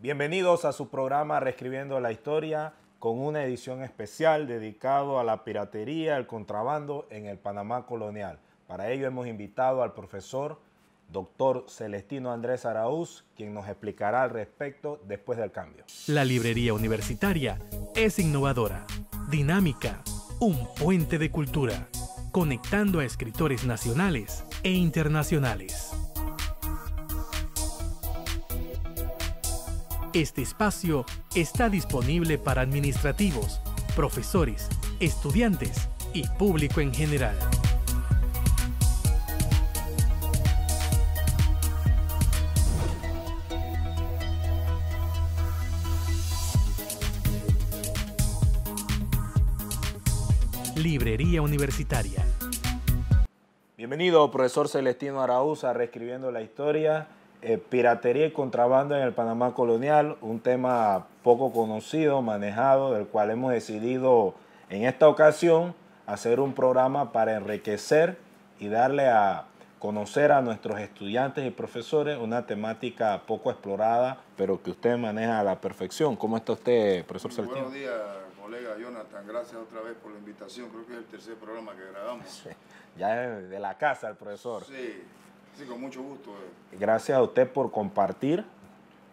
Bienvenidos a su programa Reescribiendo la Historia, con una edición especial dedicado a la piratería, el contrabando en el Panamá colonial. Para ello hemos invitado al profesor Dr. Celestino Andrés Araúz, quien nos explicará al respecto después del cambio. La librería universitaria es innovadora, dinámica, un puente de cultura, conectando a escritores nacionales e internacionales. Este espacio está disponible para administrativos, profesores, estudiantes y público en general. Librería Universitaria. Bienvenido, profesor Celestino Araúz, a Reescribiendo la Historia. Piratería y contrabando en el Panamá colonial, un tema poco conocido, manejado, del cual hemos decidido en esta ocasión hacer un programa para enriquecer y darle a conocer a nuestros estudiantes y profesores una temática poco explorada, pero que usted maneja a la perfección. ¿Cómo está usted, profesor Celestino? Buenos días, colega Jonathan. Gracias otra vez por la invitación. Creo que es el tercer programa que grabamos. Sí, ya es de la casa el profesor. Sí, con mucho gusto. Gracias a usted por compartir,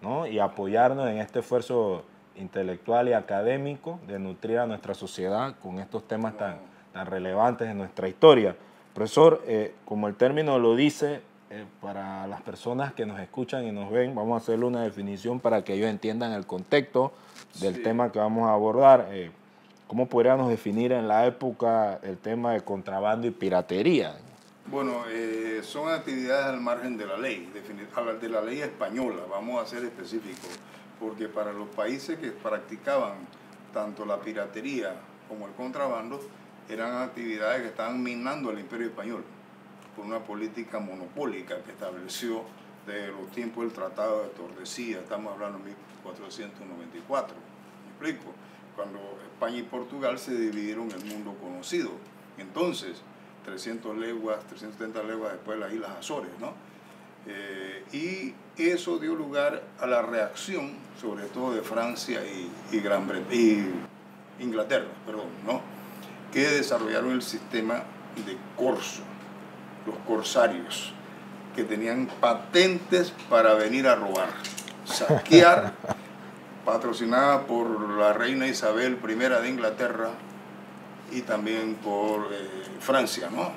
¿no?, y apoyarnos en este esfuerzo intelectual y académico de nutrir a nuestra sociedad con estos temas tan relevantes en nuestra historia. Profesor, como el término lo dice, para las personas que nos escuchan y nos ven, vamos a hacerle una definición para que ellos entiendan el contexto del tema que vamos a abordar. ¿Cómo podríamos definir en la época el tema de contrabando y piratería? Bueno, son actividades al margen de la ley, de la ley española, vamos a ser específicos, porque para los países que practicaban tanto la piratería como el contrabando, eran actividades que estaban minando al Imperio Español por una política monopólica que estableció desde los tiempos del Tratado de Tordesillas, estamos hablando de 1494, ¿me explico? Cuando España y Portugal se dividieron el mundo conocido. Entonces, 370 leguas después de las Islas Azores, ¿no? Y eso dio lugar a la reacción, sobre todo de Francia y Inglaterra, ¿no?, que desarrollaron el sistema de corso, los corsarios, que tenían patentes para venir a robar, saquear, patrocinada por la reina Isabel I de Inglaterra y también por Francia, ¿no?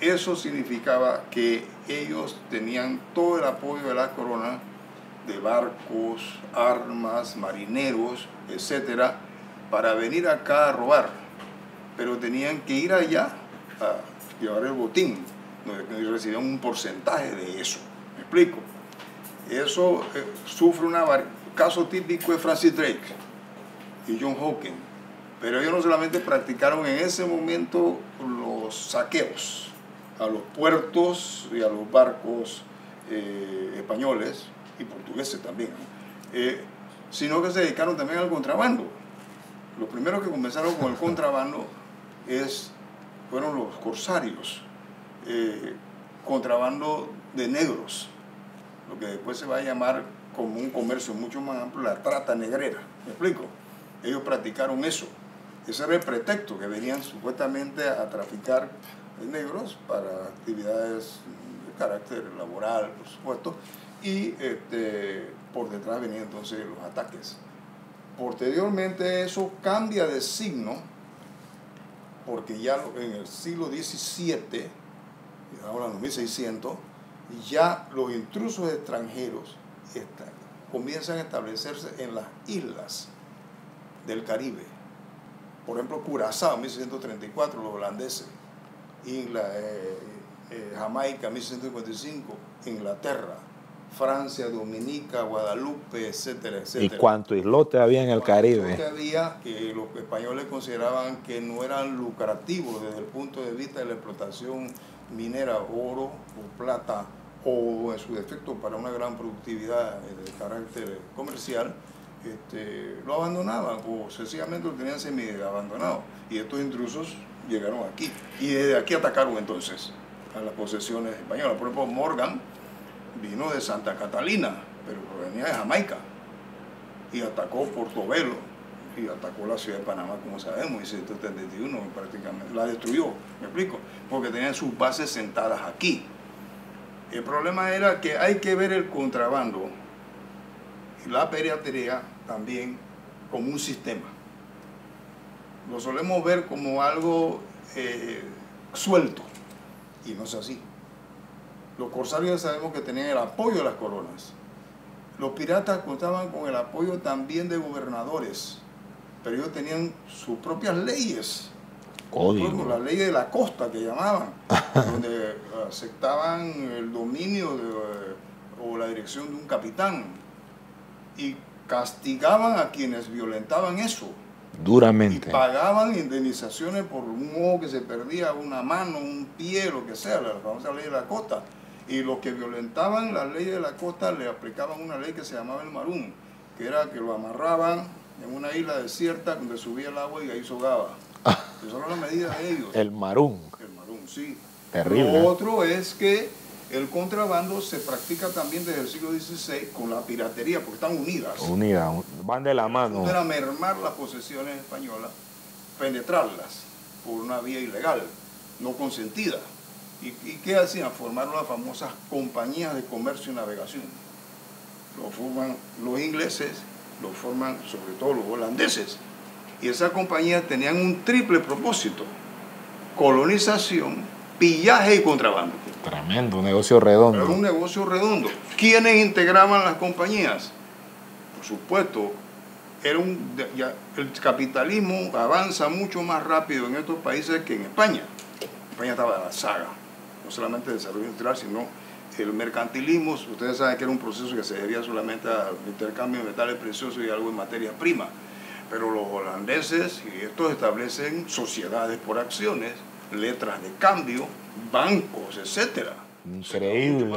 Eso significaba que ellos tenían todo el apoyo de la corona, de barcos, armas, marineros, etcétera, para venir acá a robar, pero tenían que ir allá a llevar el botín y recibían un porcentaje de eso. ¿Me explico? Eso sufre un caso típico de Francis Drake y John Hawking, pero ellos no solamente practicaron en ese momento los saqueos a los puertos y a los barcos españoles y portugueses también, sino que se dedicaron también al contrabando. Los primeros que comenzaron con el contrabando fueron los corsarios, contrabando de negros, lo que después se va a llamar como un comercio mucho más amplio, la trata negrera. ¿Me explico? Ellos practicaron eso. Ese era el pretexto, que venían supuestamente a traficar negros para actividades de carácter laboral, por supuesto, y por detrás venían entonces los ataques. Posteriormente eso cambia de signo, porque ya en el siglo XVII, ahora en los 1600, ya los intrusos extranjeros comienzan a establecerse en las islas del Caribe. Por ejemplo, Curazao, en 1634, los holandeses, Jamaica, 1655, Inglaterra, Francia, Dominica, Guadalupe, etcétera, etcétera. ¿Y cuánto islote había en el Caribe? Islote había que los españoles consideraban que no eran lucrativos desde el punto de vista de la explotación minera, oro o plata, o en su defecto para una gran productividad de carácter comercial, lo abandonaban o sencillamente lo tenían semi-abandonado. Y estos intrusos llegaron aquí y desde aquí atacaron entonces a las posesiones españolas. Por ejemplo, Morgan vino de Santa Catalina, pero provenía de Jamaica y atacó Portobelo y atacó la ciudad de Panamá, como sabemos, en 1771 prácticamente, la destruyó, ¿me explico? Porque tenían sus bases sentadas aquí. El problema era que hay que ver el contrabando y la piratería también como un sistema. Lo solemos ver como algo suelto, y no es así. Los corsarios sabemos que tenían el apoyo de las coronas. Los piratas contaban con el apoyo también de gobernadores, pero ellos tenían sus propias leyes. Código. La ley de la costa que llamaban, donde aceptaban el dominio o la dirección de un capitán y castigaban a quienes violentaban eso. Duramente. Y pagaban indemnizaciones por un ojo que se perdía, una mano, un pie, lo que sea, la famosa ley de la costa. Y los que violentaban la ley de la costa le aplicaban una ley que se llamaba el marún, que era que lo amarraban en una isla desierta donde subía el agua y ahí se ahogaba. Esa era la medida de ellos. El marún. El marún, sí. Terrible. Lo otro es que el contrabando se practica también desde el siglo XVI con la piratería, porque están unidas. Unidas, van de la mano. Era mermar las posesiones españolas, penetrarlas por una vía ilegal, no consentida. ¿Y qué hacían? Formar las famosas compañías de comercio y navegación. Lo forman los ingleses, lo forman sobre todo los holandeses. Y esas compañías tenían un triple propósito: colonización, pillaje y contrabando. Tremendo, un negocio redondo. Era un negocio redondo. ¿Quiénes integraban las compañías? Por supuesto, el capitalismo avanza mucho más rápido en estos países que en España. España estaba en la saga, no solamente el desarrollo industrial, sino el mercantilismo. Ustedes saben que era un proceso que se debía solamente al intercambio de metales preciosos y algo en materia prima. Pero los holandeses y estos establecen sociedades por acciones, letras de cambio, bancos, etcétera. Increíble.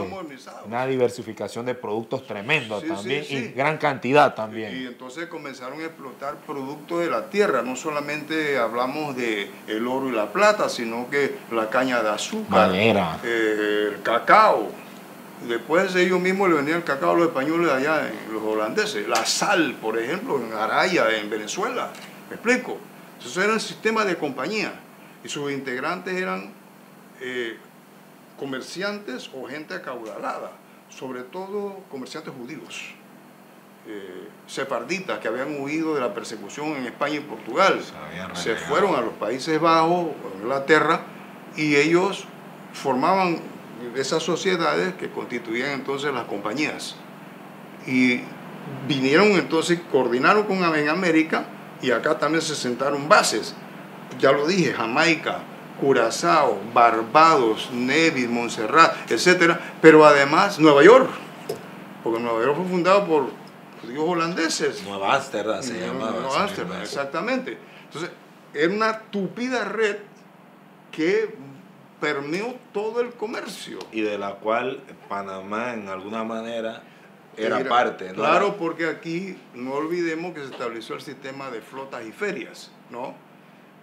Una diversificación de productos tremenda también, y gran cantidad también. Y entonces comenzaron a explotar productos de la tierra. No solamente hablamos de el oro y la plata, sino que la caña de azúcar, madera, el cacao. Después ellos mismos le vendían el cacao a los españoles allá, los holandeses. La sal, por ejemplo, en Araya, en Venezuela. ¿Me explico? Entonces era un sistema de compañía. Y sus integrantes eran comerciantes o gente acaudalada. Sobre todo comerciantes judíos. Sefarditas que habían huido de la persecución en España y Portugal. Se fueron a los Países Bajos, a Inglaterra, y ellos formaban esas sociedades que constituían entonces las compañías. Y vinieron entonces, coordinaron en América, y acá también se sentaron bases. Ya lo dije, Jamaica, Curazao, Barbados, Nevis, Montserrat, etcétera, pero además Nueva York, porque Nueva York fue fundado por judíos holandeses. Nueva Ámsterdam se llamaba. Nueva Ámsterdam, exactamente. Entonces, era una tupida red que permeó todo el comercio. Y de la cual Panamá, en alguna manera, era parte, ¿no? Claro, porque aquí no olvidemos que se estableció el sistema de flotas y ferias, ¿no?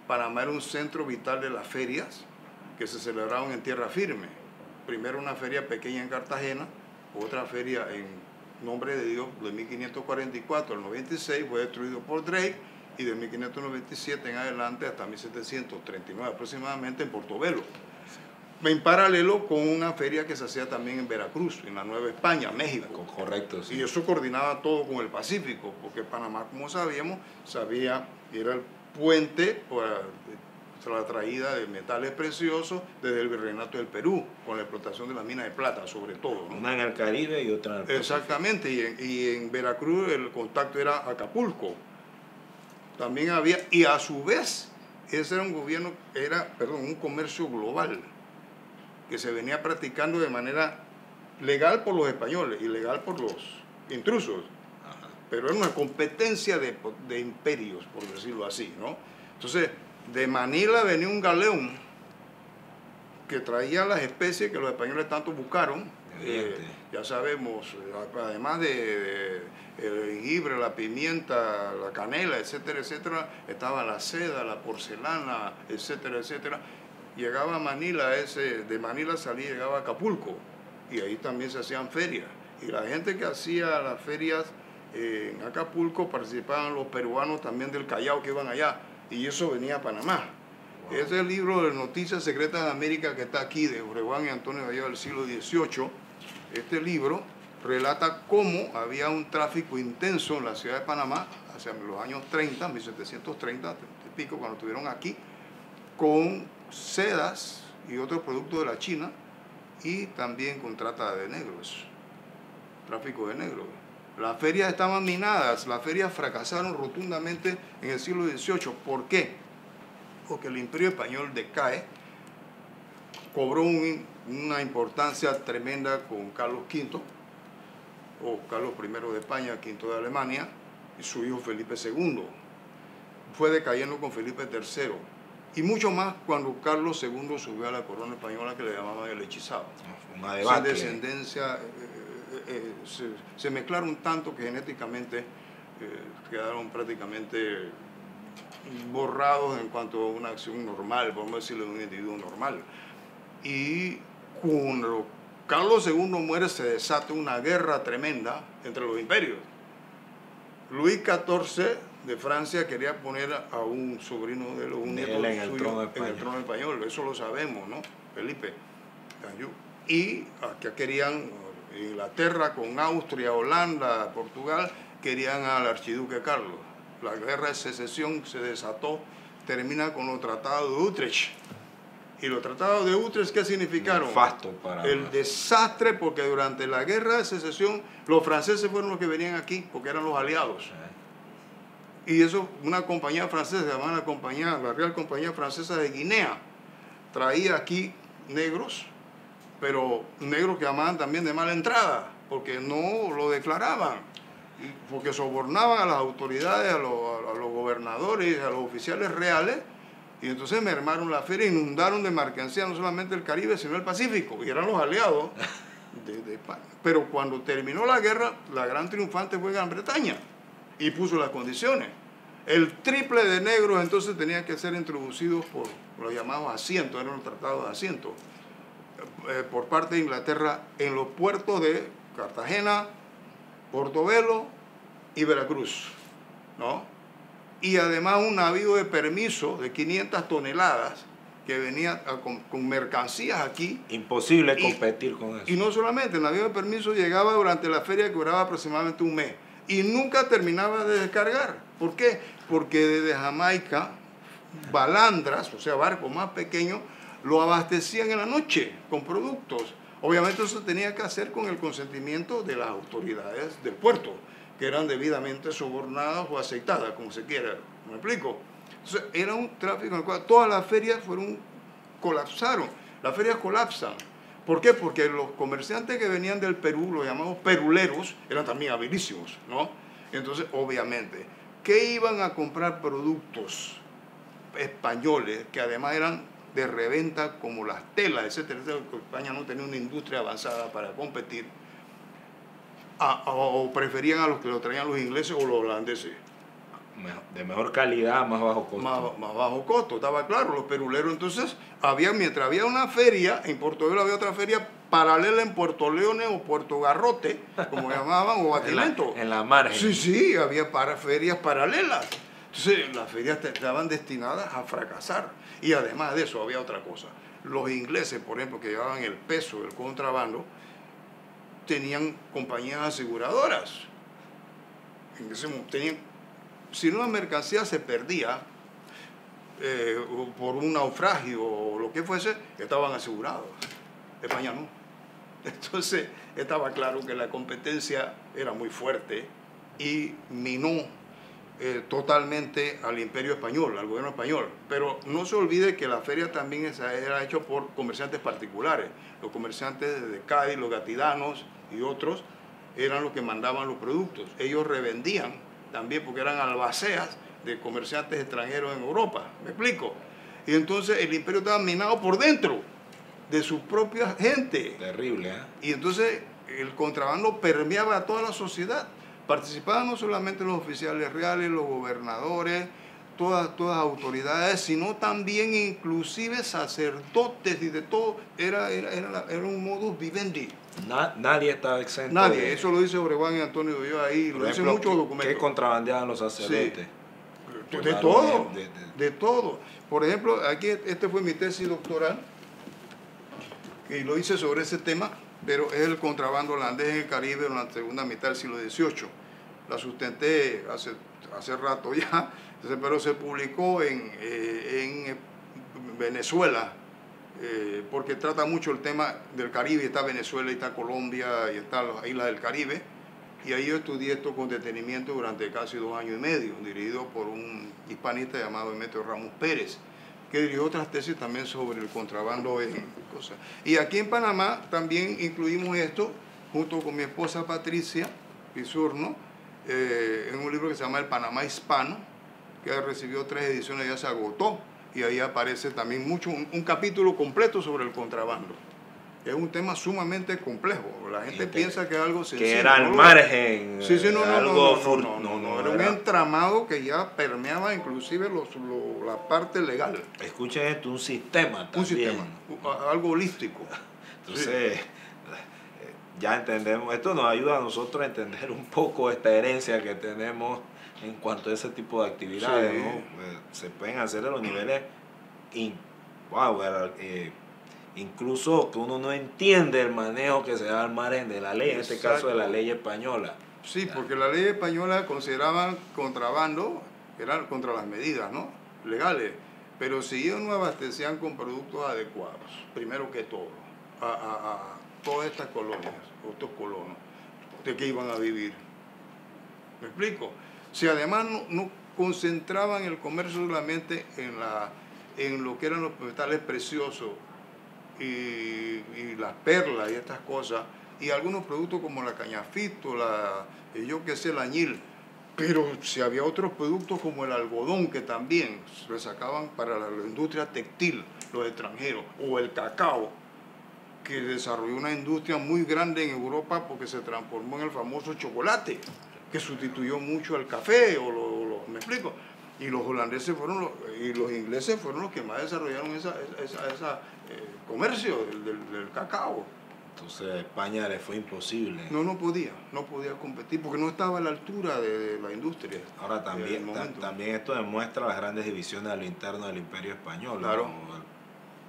Panamá era un centro vital de las ferias que se celebraban en tierra firme. Primero una feria pequeña en Cartagena, otra feria en Nombre de Dios de 1544 al 96, fue destruido por Drake, y de 1597 en adelante hasta 1739 aproximadamente en Portobelo. En paralelo con una feria que se hacía también en Veracruz, en la Nueva España, México. Correcto, sí. Y eso coordinaba todo con el Pacífico, porque Panamá, como sabíamos, era el puente para la traída de metales preciosos desde el Virreinato del Perú, con la explotación de las minas de plata, sobre todo, ¿no? Una en el Caribe y otra en el Pacífico. Exactamente, y en Veracruz el contacto era Acapulco. También había, y a su vez, ese era un comercio global que se venía practicando de manera legal por los españoles y legal por los intrusos. Ajá. Pero era una competencia de imperios, por decirlo así, ¿no? Entonces, de Manila venía un galeón que traía las especies que los españoles tanto buscaron. Ya sabemos, además de el jengibre, la pimienta, la canela, etcétera, etcétera, estaba la seda, la porcelana, etcétera, etcétera. Llegaba a Manila, de Manila salía y llegaba a Acapulco, y ahí también se hacían ferias. Y la gente que hacía las ferias en Acapulco participaban los peruanos también del Callao que iban allá, y eso venía a Panamá. Wow. Ese es el libro de Noticias Secretas de América que está aquí, de Jorge Juan y Antonio Gallego del siglo XVIII. Este libro relata cómo había un tráfico intenso en la ciudad de Panamá hacia los años 30, 1730 y pico, cuando estuvieron aquí, con sedas y otros productos de la China, y también con trata de negros, tráfico de negros. Las ferias estaban minadas, las ferias fracasaron rotundamente en el siglo XVIII. ¿Por qué? Porque el Imperio Español decae, cobró una importancia tremenda con Carlos V, o Carlos I de España, V de Alemania, y su hijo Felipe II. Fue decayendo con Felipe III. Y mucho más cuando Carlos II subió a la corona española, que le llamaban el hechizado. Una debacle. Su descendencia se mezclaron tanto que genéticamente quedaron prácticamente borrados en cuanto a una acción normal, podemos decirlo, de un individuo normal. Y cuando Carlos II muere, se desata una guerra tremenda entre los imperios. Luis XIV de Francia quería poner a un sobrino de un nieto suyo en el trono español, eso lo sabemos, ¿no? Felipe. Y acá querían Inglaterra con Austria, Holanda, Portugal, querían al archiduque Carlos. La guerra de secesión se desató, termina con los tratados de Utrecht. ¿Y los tratados de Utrecht qué significaron? Nefasto para el desastre, porque durante la guerra de secesión los franceses fueron los que venían aquí, porque eran los aliados. Y eso, una compañía francesa, se llamaba la Real Compañía Francesa de Guinea, traía aquí negros, pero negros que llamaban también de mala entrada, porque no lo declaraban, porque sobornaban a las autoridades, a los gobernadores, a los oficiales reales, y entonces mermaron la feria, inundaron de mercancía no solamente el Caribe, sino el Pacífico, y eran los aliados de España. Pero cuando terminó la guerra, la gran triunfante fue Gran Bretaña, y puso las condiciones. El triple de negros entonces tenía que ser introducidos por los llamados asientos, eran los tratados de asientos, por parte de Inglaterra en los puertos de Cartagena, Portobelo y Veracruz, ¿no? Y además un navío de permiso de 500 toneladas que venía con mercancías aquí. Imposible competir con eso. Y no solamente, el navío de permiso llegaba durante la feria, que duraba aproximadamente un mes, y nunca terminaba de descargar. ¿Por qué? Porque desde Jamaica, balandras, o sea, barcos más pequeños, lo abastecían en la noche con productos. Obviamente eso tenía que hacer con el consentimiento de las autoridades del puerto, que eran debidamente sobornadas o aceitadas, como se quiera. ¿Me explico? Entonces, era un tráfico en el cual todas las ferias colapsaron. Las ferias colapsan. ¿Por qué? Porque los comerciantes que venían del Perú, los llamados peruleros, eran también habilísimos, ¿no? Entonces, obviamente, ¿qué iban a comprar? Productos españoles, que además eran de reventa, como las telas, etcétera, etcétera, porque España no tenía una industria avanzada para competir, o preferían a los que lo traían los ingleses o los holandeses. De mejor calidad, más bajo costo. Más bajo costo, estaba claro, los peruleros. Entonces, mientras había una feria, en Portobelo había otra feria paralela en Puerto Leones o Puerto Garrote, como llamaban, o Batimento. En la margen. Sí, había ferias paralelas. Entonces, las ferias estaban destinadas a fracasar. Y además de eso, había otra cosa. Los ingleses, por ejemplo, que llevaban el peso del contrabando, tenían compañías aseguradoras. Si una mercancía se perdía por un naufragio o lo que fuese, estaban asegurados. España no. Entonces, estaba claro que la competencia era muy fuerte y minó totalmente al imperio español, al gobierno español. Pero no se olvide que la feria también era hecha por comerciantes particulares. Los comerciantes de Cádiz, los gatidanos y otros eran los que mandaban los productos. Ellos revendían también porque eran albaceas de comerciantes extranjeros en Europa. ¿Me explico? Y entonces el imperio estaba minado por dentro de su propia gente. Terrible, ¿eh? Y entonces el contrabando permeaba a toda la sociedad. Participaban no solamente los oficiales reales, los gobernadores, todas autoridades, sino también inclusive sacerdotes y de todo. Era un modus vivendi. Nadie estaba exento. Nadie, eso lo dice Obregón y Antonio Ulloa ahí, lo dicen muchos documentos. ¿Qué contrabandeaban los sacerdotes? Sí. De todo, de todo. Por ejemplo, aquí fue mi tesis doctoral, y lo hice sobre ese tema, pero es el contrabando holandés en el Caribe en la segunda mitad del siglo XVIII. La sustenté hace rato ya, pero se publicó en Venezuela, porque trata mucho el tema del Caribe. Está Venezuela, y está Colombia, y están las islas del Caribe, y ahí yo estudié esto con detenimiento durante casi 2 años y medio, dirigido por un hispanista llamado Demetrio Ramos Pérez, que dirigió otras tesis también sobre el contrabando en cosas. Y aquí en Panamá también incluimos esto, junto con mi esposa Patricia Pisurno, en un libro que se llama El Panamá Hispano, que recibió 3 ediciones, ya se agotó, y ahí aparece también un capítulo completo sobre el contrabando. Es un tema sumamente complejo. La gente piensa que es algo sencillo. Que era al margen. Sí, no, era un era entramado que ya permeaba inclusive la parte legal. Escuchen esto, un sistema también. Un sistema, algo holístico. Entonces, sí. Ya entendemos, esto nos ayuda a nosotros a entender un poco esta herencia que tenemos en cuanto a ese tipo de actividades, sí. ¿no? Se pueden hacer a los niveles incluso que uno no entiende el manejo que se da al margen de la ley, en este caso de la ley española. Sí, porque la ley española consideraban contrabando, eran contra las medidas, ¿no?, legales, pero si ellos no abastecían con productos adecuados, primero que todo, a todas estas colonias, estos colonos, ¿de qué iban a vivir? ¿Me explico? Si además no concentraban el comercio solamente en lo que eran los metales preciosos y las perlas y estas cosas, y algunos productos como la cañafito, el añil, pero si había otros productos como el algodón, que también se sacaban para la industria textil, los extranjeros, o el cacao, que desarrolló una industria muy grande en Europa porque se transformó en el famoso chocolate, que sustituyó mucho al café, ¿me explico? Y los holandeses y los ingleses fueron los que más desarrollaron ese comercio del cacao. Entonces a España le fue imposible. No podía competir porque no estaba a la altura de la industria. Ahora también esto demuestra las grandes divisiones a lo interno del Imperio Español. Claro. ¿No?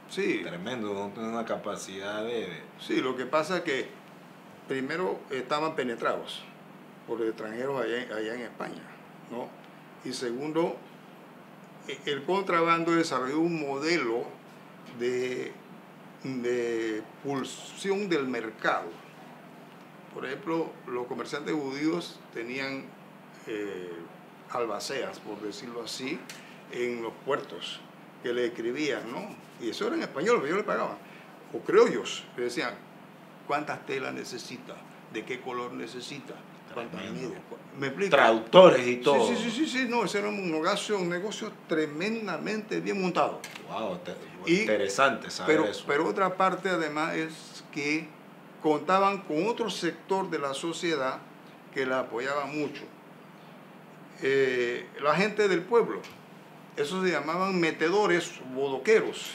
Sí. Tremendo, no tiene una capacidad de... Sí, lo que pasa es que primero estaban penetrados por extranjeros allá en España, ¿no? Y segundo, el contrabando desarrolló un modelo de pulsión del mercado. Por ejemplo, los comerciantes judíos tenían albaceas, por decirlo así, en los puertos, que le escribían, ¿no? Y eso era en español, pero ellos le pagaban. O criollos, le decían, ¿cuántas telas necesita? ¿De qué color necesita? ¿Cuántas mide? ¿Me explico? Traductores y todo. Sí, no, ese era un negocio tremendamente bien montado. Wow, interesante saber eso. Pero otra parte además es que contaban con otro sector de la sociedad que la apoyaba mucho. La gente del pueblo. Esos se llamaban metedores, bodoqueros.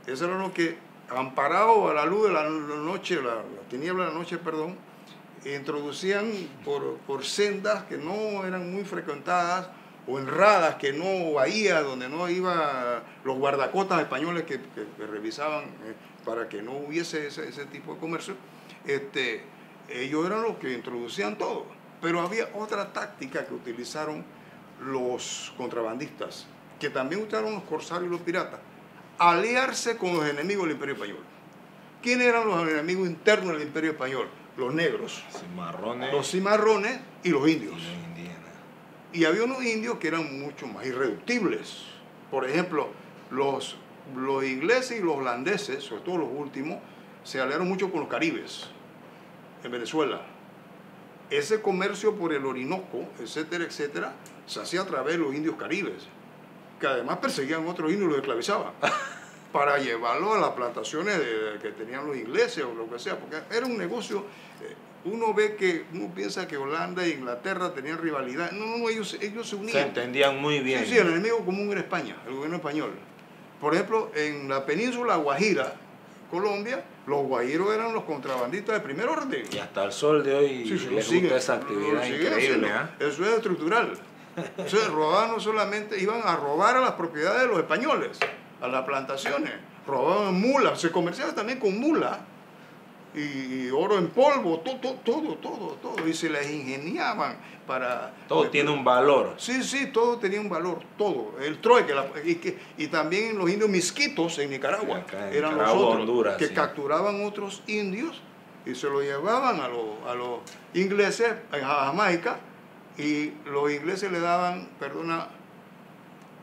Eso era lo que, amparado a la luz de la noche, la tiniebla de la noche, perdón, introducían por sendas que no eran muy frecuentadas o enradas, que no bahías, donde no iban los guardacotas españoles que revisaban para que no hubiese ese tipo de comercio. Ellos eran los que introducían todo. Pero había otra táctica que utilizaron los contrabandistas, que también usaron los corsarios y los piratas: aliarse con los enemigos del Imperio Español. ¿Quiénes eran los enemigos internos del Imperio Español? Los negros, los cimarrones y los indios. Y había unos indios que eran mucho más irreductibles. Por ejemplo, los ingleses y los holandeses, sobre todo los últimos, se aliaron mucho con los caribes en Venezuela. Ese comercio por el Orinoco, etcétera, etcétera, se hacía a través de los indios caribes, que además perseguían a otros indios y los esclavizaban. para llevarlo a las plantaciones que tenían los ingleses o lo que sea, porque era un negocio. Uno piensa que Holanda e Inglaterra tenían rivalidad. No, ellos se unían. Se entendían muy bien. Sí, el enemigo común era España, el gobierno español. Por ejemplo, en la península Guajira, Colombia, los guajiros eran los contrabandistas de primer orden. Y hasta el sol de hoy les gusta esa actividad increíble. Eso es estructural. Entonces, robaban no solamente, iban a robar a las propiedades de los españoles, a las plantaciones. Robaban mulas, se comerciaba también con mulas. Y oro en polvo, todo. Y se les ingeniaban para... Todo tiene un valor. Sí, todo tenía un valor, todo. El trueque, y también los indios misquitos en Nicaragua. Eran los otros Honduras, que capturaban otros indios y se los llevaban a los ingleses a Jamaica, y los ingleses le daban,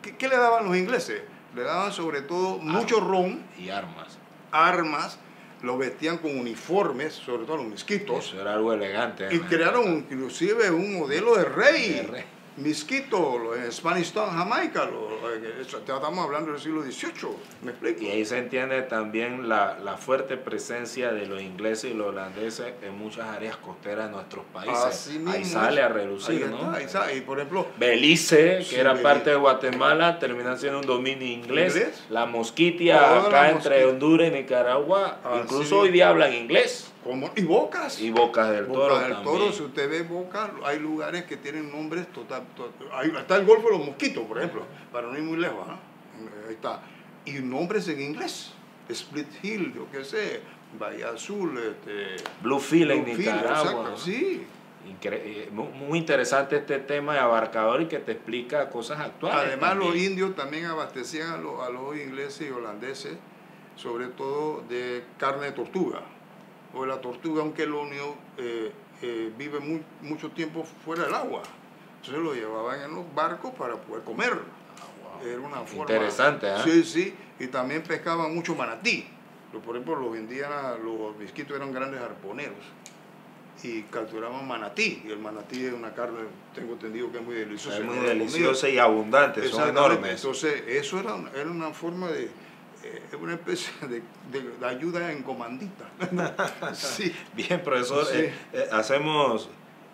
¿qué le daban los ingleses? Le daban sobre todo mucho ron. Y armas. Armas. Los vestían con uniformes, sobre todo los misquitos. Eso era algo elegante. Y crearon inclusive un modelo de rey. Misquito, en Spanish Town, Jamaica. Estamos hablando del siglo XVIII, ¿me explico? Y ahí se entiende también la fuerte presencia de los ingleses y los holandeses en muchas áreas costeras de nuestros países. Ahí sale a relucir, ¿no? Ahí está. Y por ejemplo, Belice, que era parte de Guatemala, termina siendo un dominio inglés. La Mosquitia, acá entre Honduras y Nicaragua, incluso hoy día hablan inglés. Y Bocas. Y Bocas del Toro también. Si usted ve Bocas, hay lugares que tienen nombres ahí está el Golfo de los Mosquitos, por ejemplo, para no ir muy lejos. Ahí está. Y nombres en inglés. Split Hill, yo qué sé, Bahía Azul, Bluefield en Nicaragua. Exacto, sí. Muy interesante este tema de abarcador y que te explica cosas actuales. Además, los indios también abastecían a los ingleses y holandeses, sobre todo de carne de tortuga. O la tortuga, aunque el onio vive mucho tiempo fuera del agua. Entonces lo llevaban en los barcos para poder comer. Era una forma interesante, ¿eh? Sí. Y también pescaban mucho manatí. Por ejemplo, los indígenas, los misquitos eran grandes arponeros y capturaban manatí. Y el manatí es una carne, tengo entendido que es muy deliciosa. Es muy deliciosa y abundante, son enormes. Entonces, eso era una forma de... una especie de ayuda en comandita. Sí. Bien, profesor, sí. Hacemos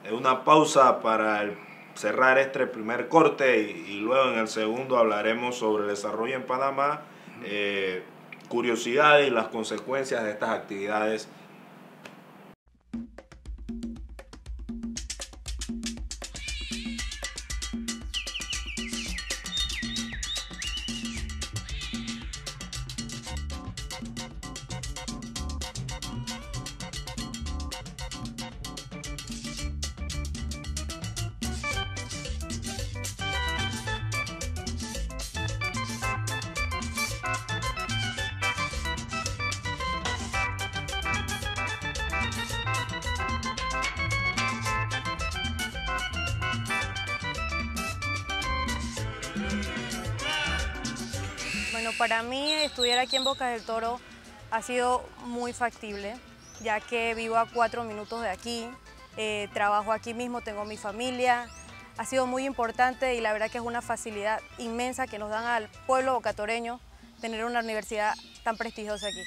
una pausa para cerrar este primer corte y luego en el segundo hablaremos sobre el desarrollo en Panamá, curiosidades y las consecuencias de estas actividades. Bueno, para mí estudiar aquí en Bocas del Toro ha sido muy factible, ya que vivo a 4 minutos de aquí, trabajo aquí mismo, tengo mi familia. Ha sido muy importante y la verdad que es una facilidad inmensa que nos dan al pueblo bocatoreño tener una universidad tan prestigiosa aquí.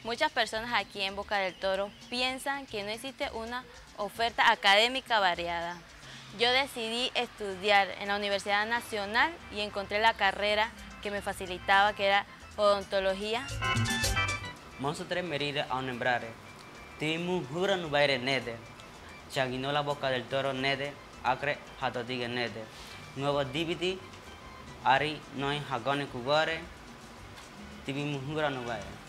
Muchas personas aquí en Bocas del Toro piensan que no existe una oferta académica variada. Yo decidí estudiar en la Universidad Nacional y encontré la carrera que me facilitaba, que era odontología. Monsotre merida a nembrare. Timu hura nubaire nede. Chaginola Boca del Toro nede. Acre hatotige nede. Nuevo dividi. Ari noin hagone kugore. Timu hura nubaire.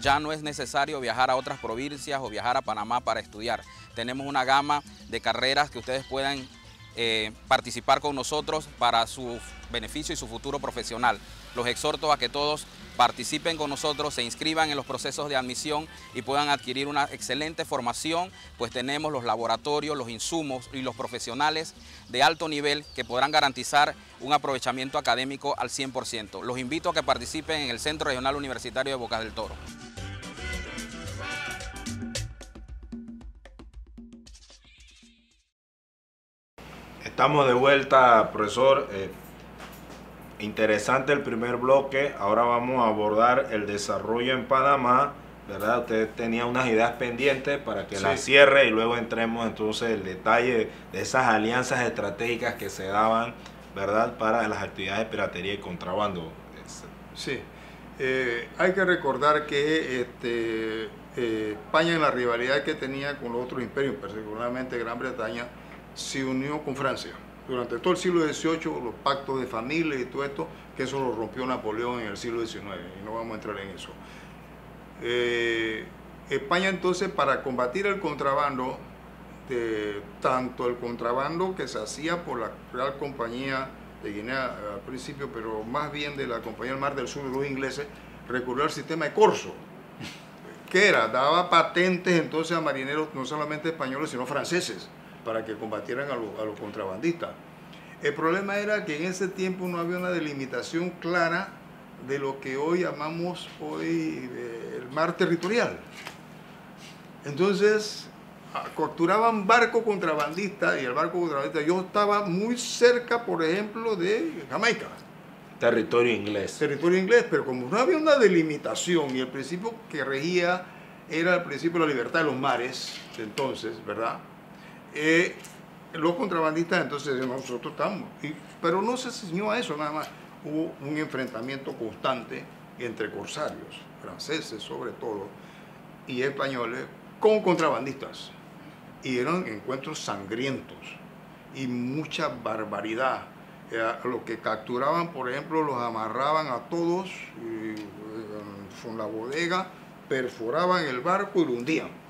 Ya no es necesario viajar a otras provincias o viajar a Panamá para estudiar. Tenemos una gama de carreras que ustedes puedan participar con nosotros para su beneficio y su futuro profesional. Los exhorto a que todos participen con nosotros, se inscriban en los procesos de admisión y puedan adquirir una excelente formación, pues tenemos los laboratorios, los insumos y los profesionales de alto nivel que podrán garantizar un aprovechamiento académico al 100%. Los invito a que participen en el Centro Regional Universitario de Bocas del Toro. Estamos de vuelta, profesor. Interesante el primer bloque. Ahora vamos a abordar el desarrollo en Panamá, ¿verdad? Usted tenía unas ideas pendientes para que las cierre y luego entremos entonces en el detalle de esas alianzas estratégicas que se daban, ¿verdad?, para las actividades de piratería y contrabando. Sí, hay que recordar que España, en la rivalidad que tenía con los otros imperios, particularmente Gran Bretaña, se unió con Francia. Durante todo el siglo XVIII, los pactos de familia y todo esto, que eso lo rompió Napoleón en el siglo XIX, y no vamos a entrar en eso. España entonces, para combatir el contrabando, tanto el contrabando que se hacía por la Real Compañía de Guinea al principio, pero más bien de la Compañía del Mar del Sur de los ingleses, recurrió al sistema de corso, que era, daba patentes entonces a marineros no solamente españoles, sino franceses, para que combatieran a los contrabandistas. El problema era que en ese tiempo no había una delimitación clara de lo que hoy llamamos el mar territorial. Entonces, capturaban barcos contrabandistas, y el barco contrabandista, yo estaba muy cerca, por ejemplo, de Jamaica. Territorio inglés. Territorio inglés, pero como no había una delimitación y el principio que regía era el principio de la libertad de los mares, entonces, ¿verdad? Los contrabandistas entonces nosotros estamos, pero no se ciñó a eso nada más. Hubo un enfrentamiento constante entre corsarios, franceses sobre todo, y españoles, con contrabandistas. Y eran encuentros sangrientos y mucha barbaridad. Los que capturaban, por ejemplo, los amarraban a todos con la bodega, perforaban el barco y lo hundían.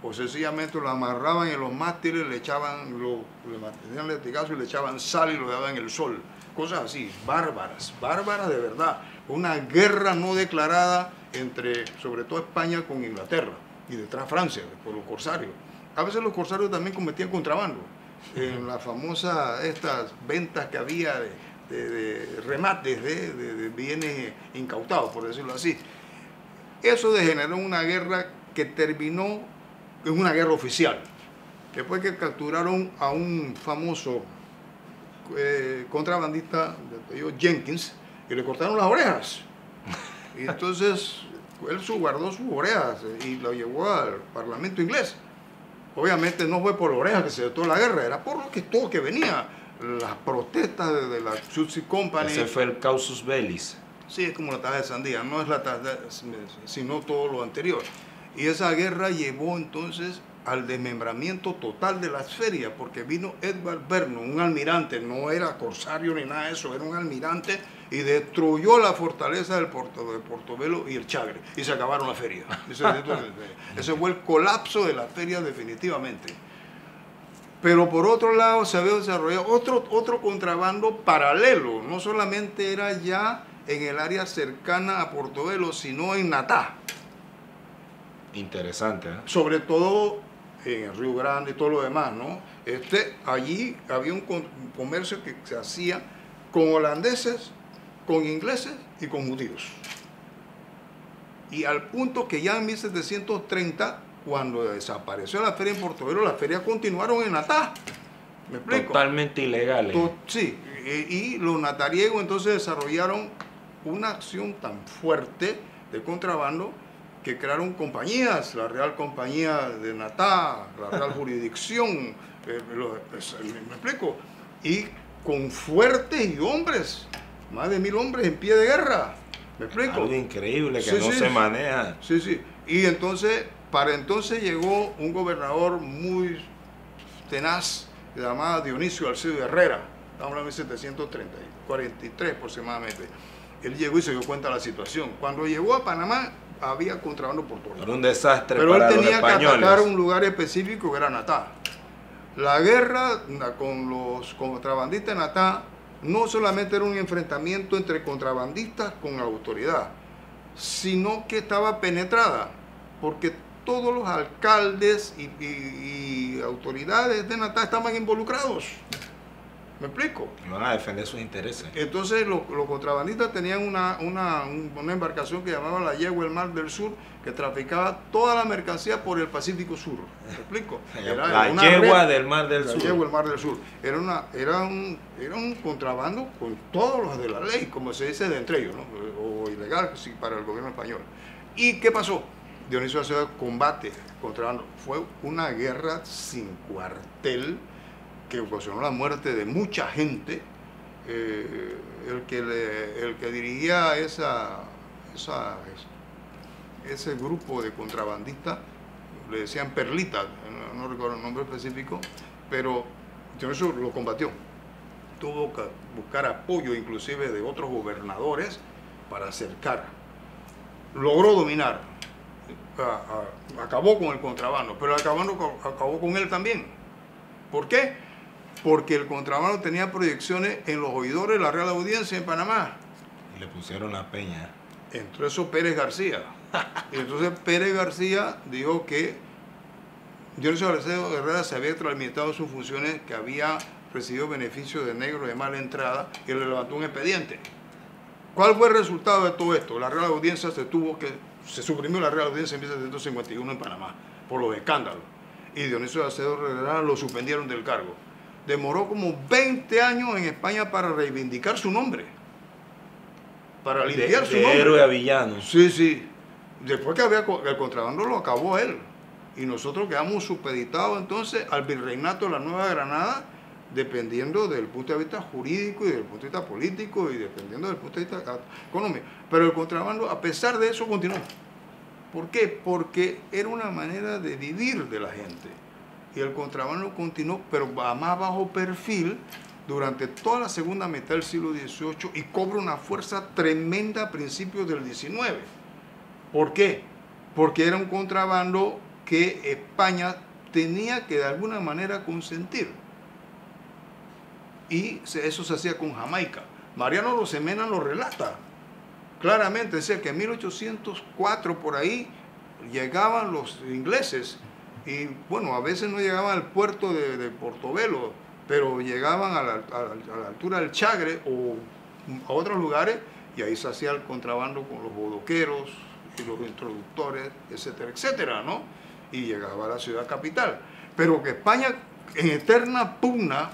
O sencillamente lo amarraban en los mástiles, le mantenían latigazo y le echaban sal y lo daban en el sol. Cosas así, bárbaras, bárbaras de verdad. Una guerra no declarada entre, sobre todo España con Inglaterra y detrás Francia, por los corsarios. A veces los corsarios también cometían contrabando. En la famosa, estas ventas que había de remates de bienes incautados, por decirlo así. Eso degeneró una guerra que terminó en una guerra oficial. Después que capturaron a un famoso contrabandista, Jenkins, y le cortaron las orejas. Y entonces él guardó sus orejas y lo llevó al Parlamento inglés. Obviamente no fue por orejas que se detuvo la guerra, era por lo que venía, las protestas de la Tutsi Company. Ese fue el causus bellis. Sí, es como la taza de sandía, no es la taza, sino todo lo anterior. Y esa guerra llevó entonces al desmembramiento total de las ferias, porque vino Edward Vernon, un almirante, no era corsario ni nada de eso, era un almirante, y destruyó la fortaleza de Portobelo y el Chagre, y se acabaron las ferias. Ese fue el colapso de las ferias definitivamente. Pero por otro lado se había desarrollado otro contrabando paralelo, no solamente era ya en el área cercana a Portobelo, sino en Natá. Interesante, ¿eh? Sobre todo en el Río Grande y todo lo demás, ¿no? Allí había un comercio que se hacía con holandeses, con ingleses y con judíos. Y al punto que ya en 1730, cuando desapareció la feria en Portobelo, las ferias continuaron en Natá. ¿Me explico? Totalmente ilegales. Sí, y los natariegos entonces desarrollaron una acción tan fuerte de contrabando que crearon compañías, la Real Compañía de Natá, la Real Jurisdicción, ¿me explico? Y con fuertes y hombres, más de 1000 hombres en pie de guerra, ¿me explico? Algo increíble que no se maneja. Sí, sí. Y entonces, para entonces llegó un gobernador muy tenaz, llamado Dionisio Alcido Herrera, estamos hablando de 1743 aproximadamente. Él llegó y se dio cuenta de la situación. Cuando llegó a Panamá, había contrabando por todos lados. Era un desastre pero para él tenía los españoles. que atacar un lugar específico que era Natá. La guerra con los contrabandistas de Natá no solamente era un enfrentamiento entre contrabandistas con la autoridad, sino que estaba penetrada, porque todos los alcaldes y autoridades de Natá estaban involucrados. ¿Me explico? Y van a defender sus intereses. Entonces los contrabandistas tenían una embarcación que llamaban la Yegua del Mar del Sur, que traficaba toda la mercancía por el Pacífico Sur. ¿Me explico? La Yegua del Mar del Sur. La Yegua del Mar del Sur. Era un contrabando con todos los de la ley, como se dice de entre ellos, ¿no? O ilegal sí, para el gobierno español. ¿Y qué pasó? Dionisio Acevedo combate contrabando. Fue una guerra sin cuartel que ocasionó la muerte de mucha gente. El que dirigía ese grupo de contrabandistas, le decían Perlita, no recuerdo el nombre específico, pero Dionisio lo combatió. Tuvo que buscar apoyo inclusive de otros gobernadores para acercar. Logró dominar, acabó con el contrabando, pero acabó con él también. ¿Por qué? Porque el contrabando tenía proyecciones en los oidores de la Real Audiencia en Panamá. Y le pusieron la peña. Entró eso Pérez García. Y entonces Pérez García dijo que Dionisio Acevedo Herrera se había tramitado sus funciones, que había recibido beneficios de negro de mala entrada, y le levantó un expediente. ¿Cuál fue el resultado de todo esto? La Real Audiencia se suprimió la Real Audiencia en 1751 en Panamá por los escándalos. Y Dionisio Acevedo Herrera lo suspendieron del cargo. Demoró como 20 años en España para reivindicar su nombre, para limpiar su nombre. De héroe a villano. Sí, sí. Después que el contrabando lo acabó él. Y nosotros quedamos supeditados entonces al virreinato de la Nueva Granada, dependiendo del punto de vista jurídico y del punto de vista político y dependiendo del punto de vista económico. Pero el contrabando, a pesar de eso, continuó. ¿Por qué? Porque era una manera de vivir de la gente. Y el contrabando continuó, pero a más bajo perfil, durante toda la segunda mitad del siglo XVIII y cobra una fuerza tremenda a principios del XIX. ¿Por qué? Porque era un contrabando que España tenía que de alguna manera consentir. Y eso se hacía con Jamaica. Mariano Rosemena lo relata claramente, decía que en 1804 por ahí llegaban los ingleses y bueno, a veces no llegaban al puerto de Portobelo, pero llegaban a la altura del Chagre o a otros lugares y ahí se hacía el contrabando con los bodoqueros y los introductores, etcétera, etcétera, ¿no? Y llegaba a la ciudad capital. Pero que España, en eterna pugna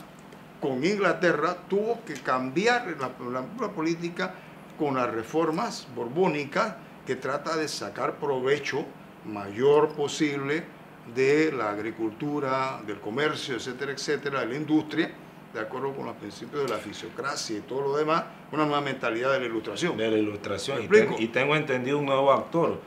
con Inglaterra, tuvo que cambiar la política con las reformas borbónicas que trata de sacar provecho mayor posible de la agricultura, del comercio, etcétera, etcétera, de la industria, de acuerdo con los principios de la fisiocracia y todo lo demás, una nueva mentalidad de la ilustración. De la ilustración. ¿Me y tengo entendido un nuevo actor.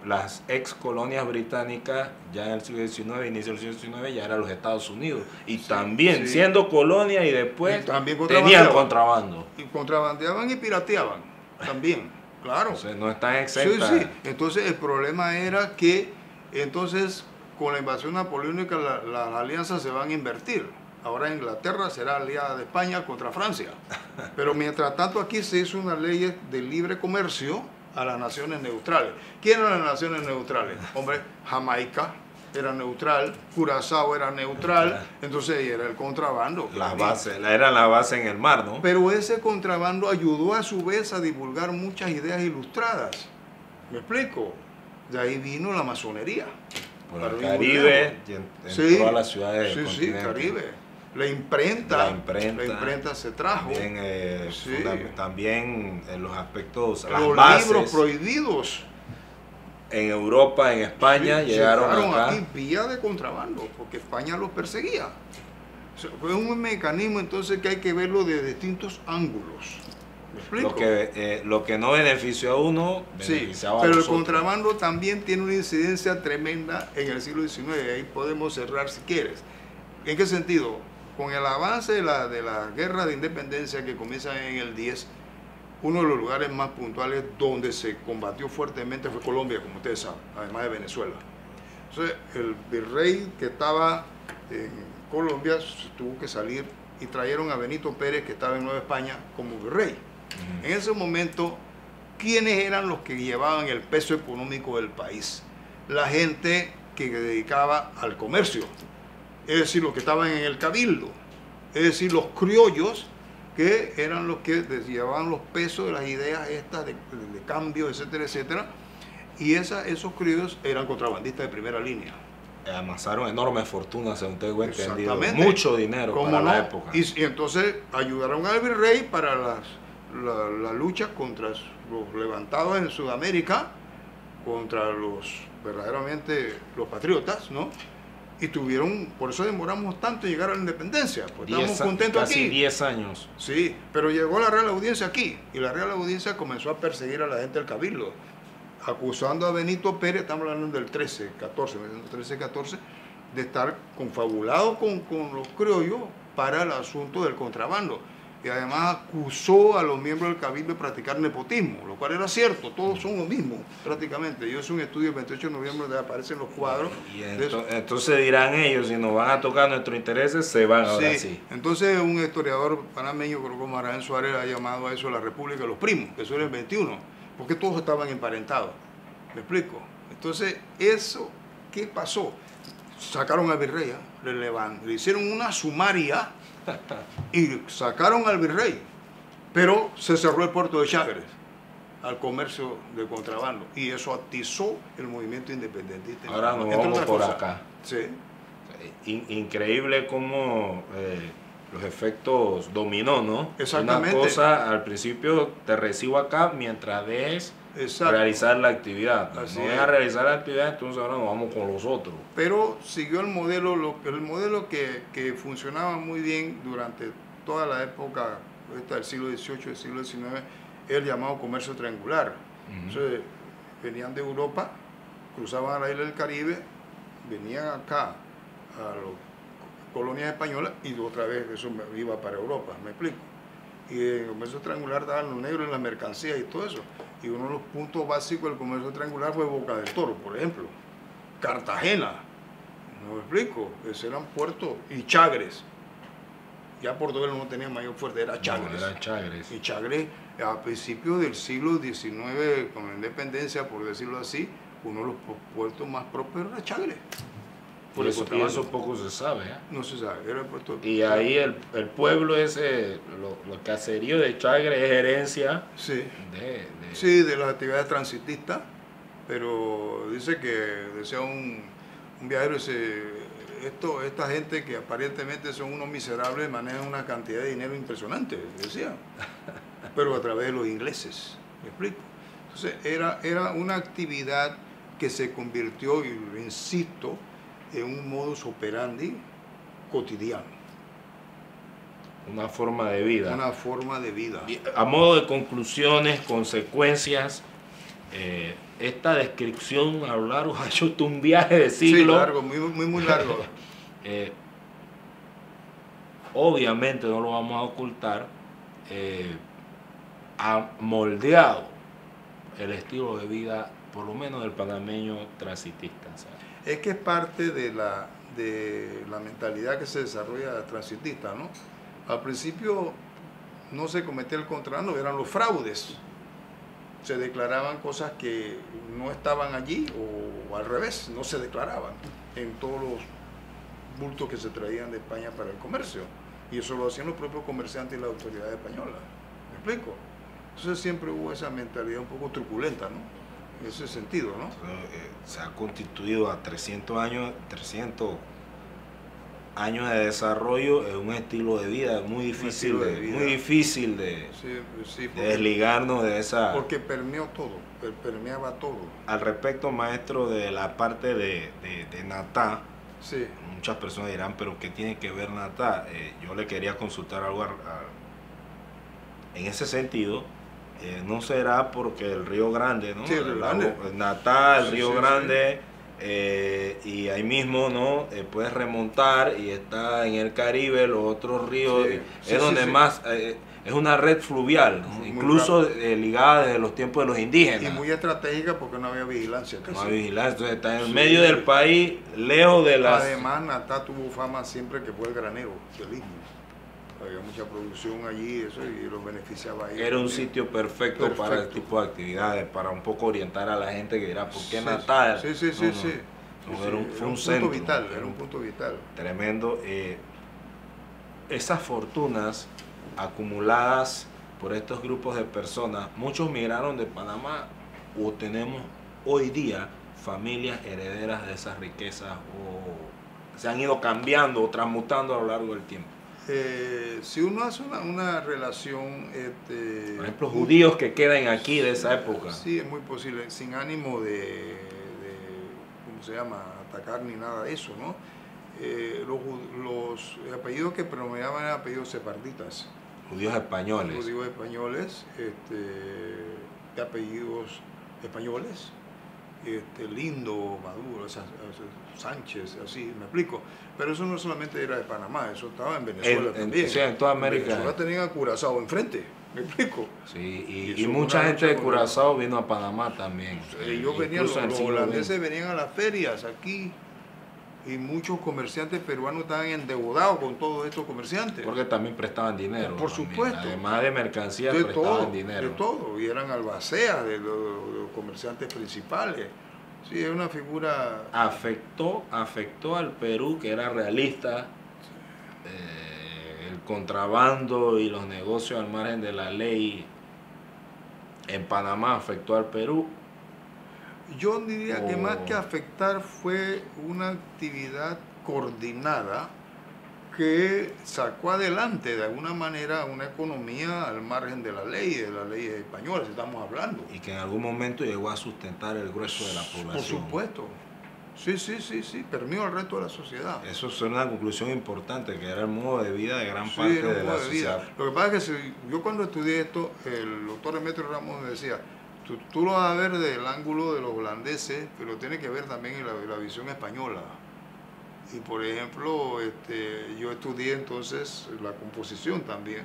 Las ex colonias británicas, ya en el siglo XIX, inicio del siglo XIX, ya eran los Estados Unidos. Y sí, también, sí, siendo colonia y después, tenían contrabando. Y contrabandeaban y pirateaban también, claro. Entonces no están exentas. Sí, sí. Entonces el problema era que, entonces, con la invasión napoleónica, las alianzas se van a invertir. Ahora Inglaterra será aliada de España contra Francia. Pero mientras tanto aquí se hizo una ley de libre comercio a las naciones neutrales. ¿Quiénes eran las naciones neutrales? Hombre, Jamaica era neutral, Curazao era neutral, entonces era el contrabando. Era la base en el mar, ¿no? Pero ese contrabando ayudó a su vez a divulgar muchas ideas ilustradas. ¿Me explico? De ahí vino la masonería. Por el Caribe, en todas las ciudades del continente. Sí, Caribe. La imprenta se trajo. También en los aspectos, los bases, libros prohibidos. En Europa, en España, llegaron acá. Aquí vía de contrabando, porque España los perseguía. Fue un mecanismo entonces que hay que verlo de distintos ángulos. ¿Me explico? Lo que no benefició a uno, beneficiaba a pero nosotros. El contrabando también tiene una incidencia tremenda en el siglo XIX. Ahí podemos cerrar si quieres. ¿En qué sentido? Con el avance de la guerra de independencia que comienza en el 10, uno de los lugares más puntuales donde se combatió fuertemente fue Colombia, como ustedes saben, además de Venezuela. Entonces, el virrey que estaba en Colombia tuvo que salir y trajeron a Benito Pérez, que estaba en Nueva España, como virrey. En ese momento, ¿quiénes eran los que llevaban el peso económico del país? La gente que dedicaba al comercio. Es decir, los que estaban en el cabildo, Es decir, los criollos, que eran los que llevaban los pesos de las ideas estas de cambio, etcétera, etcétera. Y esos criollos eran contrabandistas de primera línea. Amasaron enormes fortunas, según tengo entendido. Exactamente. Mucho dinero para la época. Y entonces ayudaron al virrey para la lucha contra los levantados en Sudamérica, contra verdaderamente los patriotas, ¿no? Y por eso demoramos tanto en llegar a la independencia, pues estamos contentos aquí. Casi 10 años. Sí, pero llegó la Real Audiencia aquí, y la Real Audiencia comenzó a perseguir a la gente del Cabildo, acusando a Benito Pérez, estamos hablando del 13-14, de estar confabulado con los criollos para el asunto del contrabando. Y además acusó a los miembros del Cabildo de practicar nepotismo, lo cual era cierto, todos son lo mismo prácticamente. Yo hice un estudio el 28 de noviembre donde aparecen los cuadros. Y entonces dirán ellos, si nos van a tocar nuestros intereses, se van ahora sí. Entonces un historiador panameño, creo que Maraén Suárez, ha llamado a eso la República de los Primos, que eso era el 21, porque todos estaban emparentados. ¿Me explico? Entonces, eso, ¿qué pasó? Sacaron al virrey, le hicieron una sumaria y sacaron al virrey, pero se cerró el puerto de Chagres al comercio de contrabando y eso atizó el movimiento independentista. Ahora nos vamos por acá. Sí. Increíble cómo los efectos dominó, ¿no? Exactamente. Una cosa, al principio te recibo acá mientras dejes realizar la actividad. No deja realizar la actividad, entonces ahora nos vamos con los otros. Pero siguió el modelo que funcionaba muy bien durante toda la época del siglo XVIII, del siglo XIX, el llamado comercio triangular. Entonces, venían de Europa, cruzaban a la isla del Caribe, venían acá a las colonias españolas y otra vez eso iba para Europa, ¿me explico? Y el comercio triangular daban los negros en las mercancías y todo eso. Y uno de los puntos básicos del comercio triangular fue Boca del Toro, por ejemplo. Cartagena, ¿no me explico? Esos eran puertos. Y Chagres. Ya Portugal no tenía mayor fuerte, era Chagres. No, era Chagres. Y Chagres, a principios del siglo XIX, con la independencia, por decirlo así, uno de los puertos más prósperos era Chagres. Y eso poco se sabe. No se sabe, era el puerto. Y ahí el pueblo ese, los caseríos de Chagres es herencia de las actividades transitistas, pero dice que decía un viajero, esta gente que aparentemente son unos miserables manejan una cantidad de dinero impresionante, decía, pero a través de los ingleses, ¿me explico? Entonces era una actividad que se convirtió, y lo insisto, en un modus operandi cotidiano. Una forma de vida. Una forma de vida. Y a modo de conclusiones, consecuencias, esta descripción a lo largo ha hecho un viaje de siglos. Sí, largo, muy largo. Obviamente, no lo vamos a ocultar, ha moldeado el estilo de vida, por lo menos del panameño transitista, ¿sabes? Es que es parte de la mentalidad que se desarrolla transitista, ¿no? Al principio no se cometía el contrabando, eran los fraudes. Se declaraban cosas que no estaban allí o al revés, no se declaraban en todos los bultos que se traían de España para el comercio. Y eso lo hacían los propios comerciantes y la autoridad española. ¿Me explico? Entonces siempre hubo esa mentalidad un poco truculenta, ¿no? En ese sentido, ¿no? Se ha constituido a 300 años de desarrollo en un estilo de vida muy difícil de desligarnos de esa... Porque permeaba todo. Al respecto, maestro, de la parte de Natá, sí. Muchas personas dirán, pero ¿qué tiene que ver Natá? Yo le quería consultar algo en ese sentido. No será porque el Río Grande, ¿no? Sí, el Río Grande. Natá, el Río Grande, y ahí mismo, ¿no? Puedes remontar y está en el Caribe, los otros ríos, es donde más, es una red fluvial, incluso ligada desde los tiempos de los indígenas. Y muy estratégica porque no había vigilancia. No había vigilancia, entonces está en el medio del país, lejos de las... Además, Natá tuvo fama siempre que fue el granero del istmo. Había mucha producción allí, eso, y los beneficiaba ahí. Era un sitio perfecto para el tipo de actividades, para un poco orientar a la gente que dirá, ¿por qué Natal? Sí. Fue un centro. Era un punto vital. Tremendo. esas fortunas acumuladas por estos grupos de personas, muchos migraron de Panamá o tenemos hoy día familias herederas de esas riquezas o se han ido cambiando o transmutando a lo largo del tiempo. Si uno hace una relación... por ejemplo, judíos que quedan aquí de esa época. Sí, es muy posible, sin ánimo de ¿cómo se llama?, atacar ni nada de eso, ¿no? Los apellidos que predominaban eran apellidos separatistas. Judíos españoles. Judíos españoles, de apellidos españoles, Lindo, Maduro, Sánchez, así, me explico. Pero eso no solamente era de Panamá, eso estaba en Venezuela también. O sea, en toda América. En Venezuela tenían a Curazao enfrente, me explico. Sí, y mucha gente de Curazao vino a Panamá también. Ellos venían, los holandeses venían a las ferias aquí. Y muchos comerciantes peruanos estaban endeudados con todos estos comerciantes. Porque también prestaban dinero. Por supuesto. Además de mercancías, de prestaban todo, dinero. De todo. Y eran albaceas de los comerciantes principales. Sí, es una figura... Afectó al Perú, que era realista, el contrabando y los negocios al margen de la ley en Panamá afectó al Perú. Yo diría que más que afectar fue una actividad coordinada que sacó adelante de alguna manera una economía al margen de las leyes españolas, estamos hablando. Y que en algún momento llegó a sustentar el grueso de la población. Por supuesto. Sí, permeó al resto de la sociedad. Eso es una conclusión importante, que era el modo de vida de gran parte de la sociedad. Lo que pasa es que yo cuando estudié esto, el doctor Demetrio Ramos me decía, tú lo vas a ver del ángulo de los holandeses, pero tiene que ver también en la visión española. Y por ejemplo, yo estudié entonces la composición también,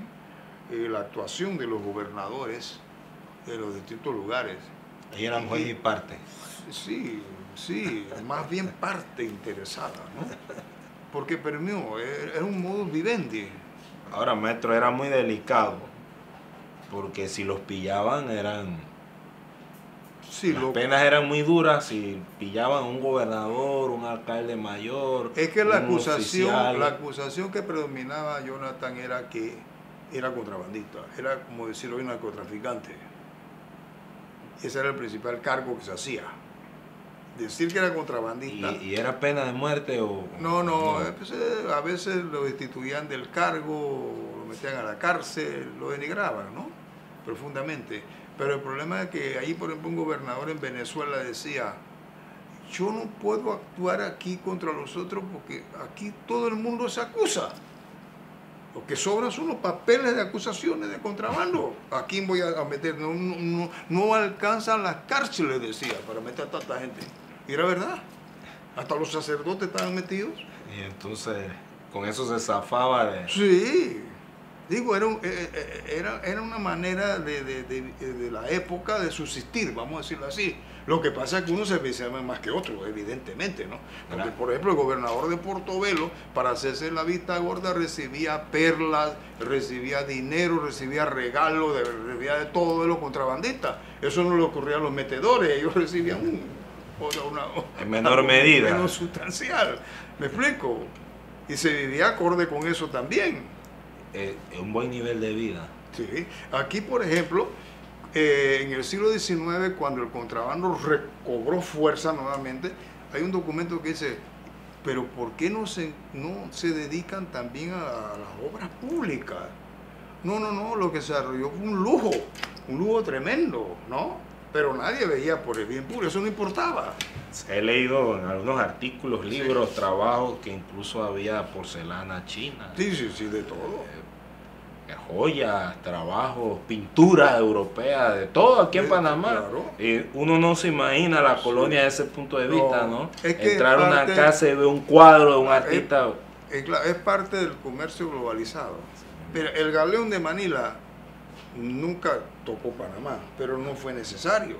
la actuación de los gobernadores de los distintos lugares. Ahí eran juez y parte. Sí, más bien parte interesada, ¿no? Porque permeó, era un modus vivendi. Ahora, maestro, era muy delicado, porque si los pillaban eran... Sí, las penas eran muy duras si pillaban a un gobernador, un alcalde mayor. Es que la acusación que predominaba, Jonathan, era que era contrabandista, era como decir hoy narcotraficante. Ese era el principal cargo que se hacía. Decir que era contrabandista. ¿Y era pena de muerte o...? No. A veces lo destituían del cargo, lo metían a la cárcel, lo denigraban, ¿no? Profundamente. Pero el problema es que ahí, por ejemplo, un gobernador en Venezuela decía, yo no puedo actuar aquí contra los otros porque aquí todo el mundo se acusa. Lo que sobran son los papeles de acusaciones de contrabando. ¿A quién voy a meter? No alcanzan las cárceles, decía, para meter a tanta gente. Y era verdad. Hasta los sacerdotes estaban metidos. Y entonces, con eso se zafaba de... Sí. Digo, era una manera de la época de subsistir, vamos a decirlo así. Lo que pasa es que uno se especializa más que otro, evidentemente, ¿no? Porque, por ejemplo, el gobernador de Portobelo, para hacerse la vista gorda, recibía perlas, recibía dinero, recibía regalos, recibía de todo de los contrabandistas. Eso no le ocurría a los metedores, ellos recibían en menor medida. Menos sustancial, ¿me explico? Y se vivía acorde con eso también. Un buen nivel de vida. Sí, aquí por ejemplo, en el siglo XIX, cuando el contrabando recobró fuerza nuevamente, hay un documento que dice, pero ¿por qué no se dedican también a las obras públicas? No, lo que se desarrolló fue un lujo tremendo, ¿no? Pero nadie veía por el bien público, eso no importaba. He leído en algunos artículos, libros, trabajos, que incluso había porcelana china. Sí, de todo. Joyas, trabajos, pintura europea, de todo aquí en Panamá. Claro. Y uno no se imagina la colonia desde ese punto de vista, ¿no? Es que entrar a una casa y ver un cuadro de un artista. Es parte del comercio globalizado. Pero el galeón de Manila nunca tocó Panamá, pero no fue necesario,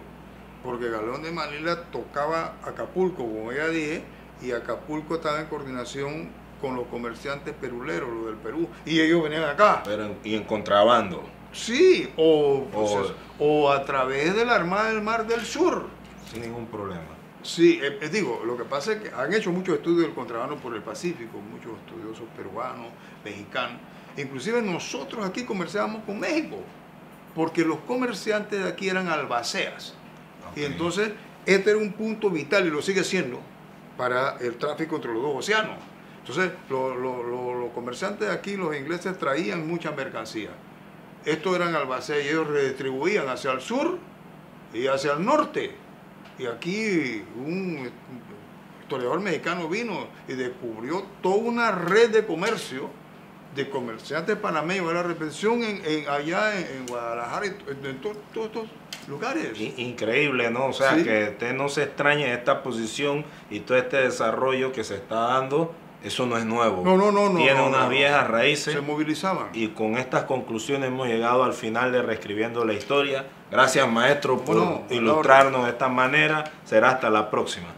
porque el galeón de Manila tocaba Acapulco, como ya dije, y Acapulco estaba en coordinación con los comerciantes peruleros, los del Perú, y ellos venían acá. Y en contrabando. Sí, o a través de la Armada del Mar del Sur. Sin ningún problema. Sí, digo, lo que pasa es que han hecho muchos estudios del contrabando por el Pacífico, muchos estudiosos peruanos, mexicanos, Inclusive nosotros aquí comerciábamos con México, porque los comerciantes de aquí eran albaceas. Y entonces este era un punto vital, y lo sigue siendo, para el tráfico entre los dos océanos. Entonces los comerciantes de aquí, los ingleses, traían mucha mercancía. Estos eran albaceas y ellos redistribuían hacia el sur y hacia el norte. Y aquí un historiador mexicano vino y descubrió toda una red de comercio de comerciantes panameños de la represión allá en Guadalajara, en todos estos lugares. Increíble, ¿no? O sea, sí, que usted no se extrañe esta posición y todo este desarrollo que se está dando, eso no es nuevo. No. Tiene unas viejas raíces. Se movilizaban. Y con estas conclusiones hemos llegado al final de Reescribiendo la Historia. Gracias, maestro, por ilustrarnos de esta manera. Será hasta la próxima.